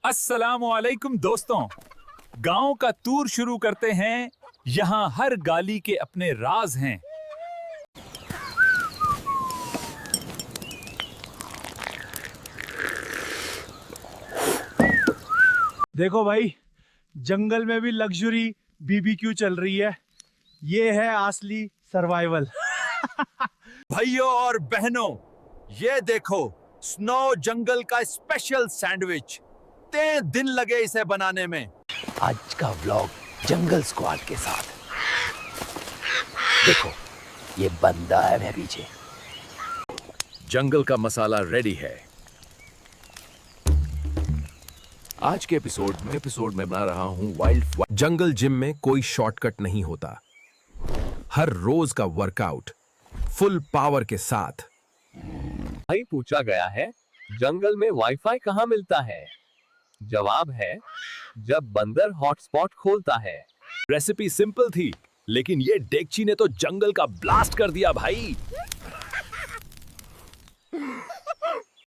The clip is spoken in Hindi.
अस्सलामुअलैकुम दोस्तों, गांव का टूर शुरू करते हैं। यहाँ हर गाली के अपने राज हैं। देखो भाई, जंगल में भी लग्जरी बीबीक्यू चल रही है। ये है असली सर्वाइवल। भाइयों और बहनों, ये देखो स्नो जंगल का स्पेशल सैंडविच। 3 दिन लगे इसे बनाने में। आज का व्लॉग जंगल स्क्वाड के साथ। देखो ये बंदा है मेरे पीछे। जंगल का मसाला रेडी है। आज के एपिसोड में बना रहा हूं वाइल्ड। जंगल जिम में कोई शॉर्टकट नहीं होता। हर रोज का वर्कआउट फुल पावर के साथ। भाई पूछा गया है, जंगल में वाईफाई कहाँ मिलता है? जवाब है, जब बंदर हॉटस्पॉट खोलता है। रेसिपी सिंपल थी, लेकिन ये डेगची ने तो जंगल का ब्लास्ट कर दिया भाई।